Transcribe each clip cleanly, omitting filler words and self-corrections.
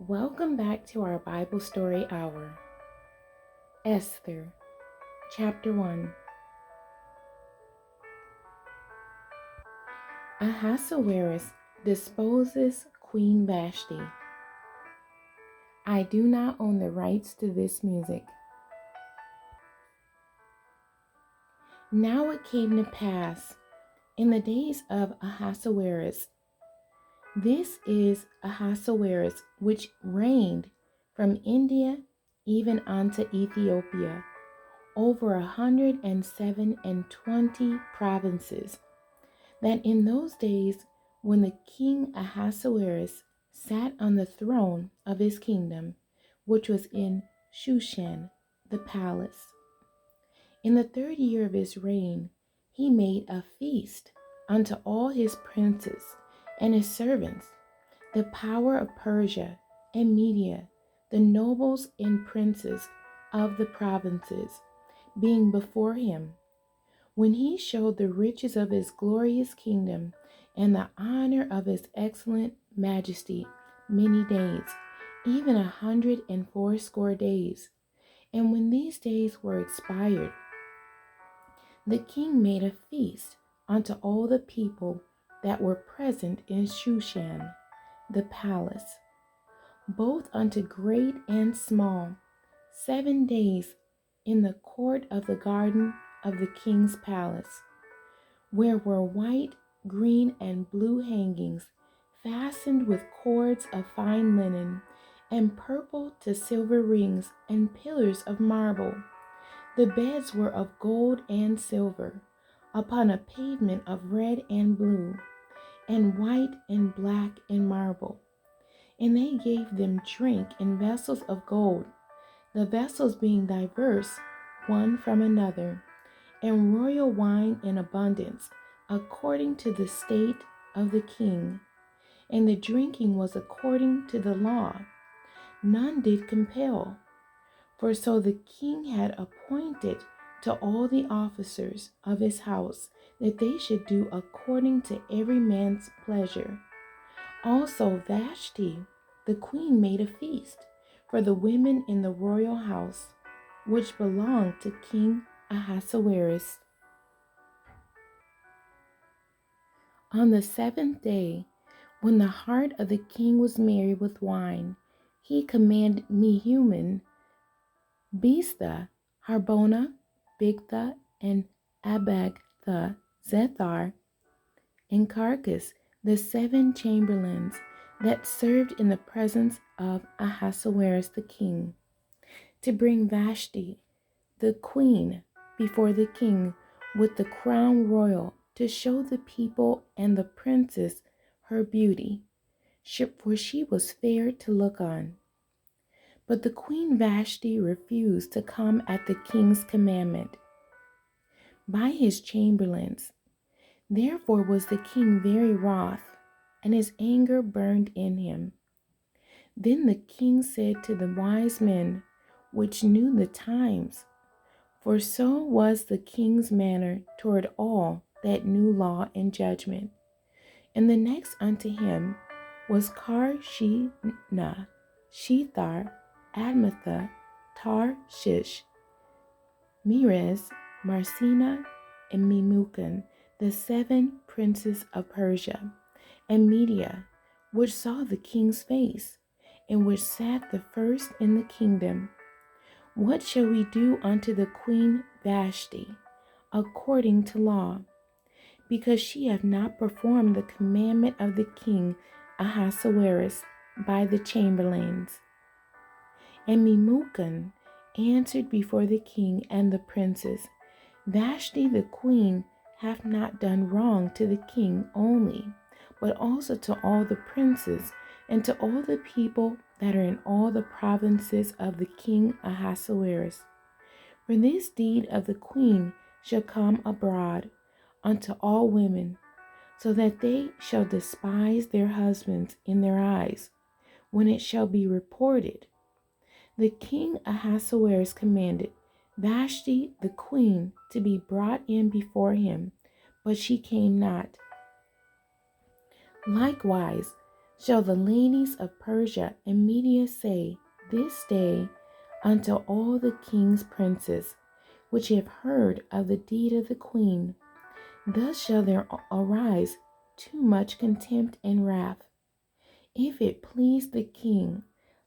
Welcome back to our Bible Story Hour. Esther, Chapter 1. Ahasuerus disposes Queen Vashti. I do not own the rights to this music. Now it came to pass in the days of Ahasuerus. This is Ahasuerus, which reigned from India even unto Ethiopia, over 127 provinces, that in those days when the king Ahasuerus sat on the throne of his kingdom, which was in Shushan, the palace. In the 3rd year of his reign, he made a feast unto all his princes and his servants, the power of Persia and Media, the nobles and princes of the provinces, being before him, when he showed the riches of his glorious kingdom and the honor of his excellent majesty many days, even 180 days. And when these days were expired, the king made a feast unto all the people that were present in Shushan, the palace, both unto great and small, 7 days in the court of the garden of the king's palace, where were white, green, and blue hangings, fastened with cords of fine linen, and purple to silver rings, and pillars of marble. The beds were of gold and silver, upon a pavement of red and blue, and white and black and marble. And they gave them drink in vessels of gold, the vessels being diverse one from another, and royal wine in abundance, according to the state of the king. And the drinking was according to the law. None did compel. For so the king had appointed to all the officers of his house that they should do according to every man's pleasure. Also Vashti, the queen, made a feast for the women in the royal house, which belonged to King Ahasuerus. On the 7th day, when the heart of the king was merry with wine, he commanded Mehuman, Biztha, Harbona, Bigtha, and Abagtha, Zethar, and Carcas, the 7 chamberlains that served in the presence of Ahasuerus the king, to bring Vashti, the queen, before the king with the crown royal, to show the people and the princes her beauty, for she was fair to look on. But the queen Vashti refused to come at the king's commandment by his chamberlains. Therefore was the king very wroth, and his anger burned in him. Then the king said to the wise men, which knew the times, for so was the king's manner toward all that knew law and judgment. And the next unto him was Karshena, Shethar, Admatha, Tarshish, Meres, Marsena, and Memucan, the 7 princes of Persia and Media, which saw the king's face, and which sat the first in the kingdom. What shall we do unto the queen Vashti, according to law? Because she hath not performed the commandment of the king Ahasuerus by the chamberlains. And Memucan answered before the king and the princes, Vashti the queen hath not done wrong to the king only, but also to all the princes, and to all the people that are in all the provinces of the king Ahasuerus. For this deed of the queen shall come abroad unto all women, so that they shall despise their husbands in their eyes, when it shall be reported. The king Ahasuerus commanded Vashti the queen to be brought in before him, but she came not. Likewise shall the ladies of Persia and Media say this day unto all the king's princes, which have heard of the deed of the queen, thus shall there arise too much contempt and wrath. If it please the king,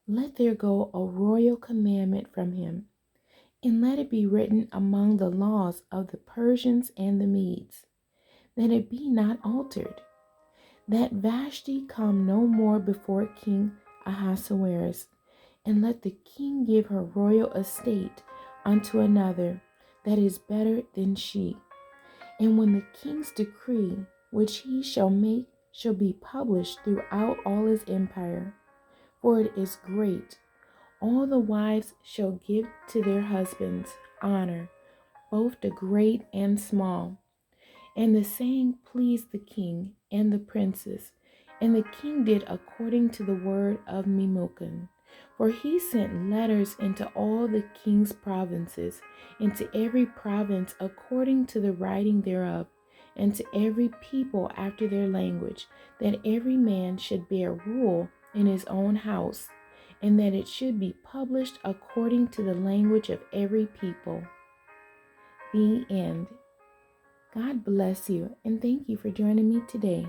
let there go a royal commandment from him, and let it be written among the laws of the Persians and the Medes, that it be not altered, that Vashti come no more before King Ahasuerus, and let the king give her royal estate unto another that is better than she. And when the king's decree, which he shall make, shall be published throughout all his empire, for it is great, all the wives shall give to their husbands honor, both the great and small. And the saying pleased the king and the princes, and the king did according to the word of Memucan. For he sent letters into all the king's provinces, into every province according to the writing thereof, and to every people after their language, that every man should bear rule in his own house, and that it should be published according to the language of every people. The end. God bless you, and thank you for joining me today.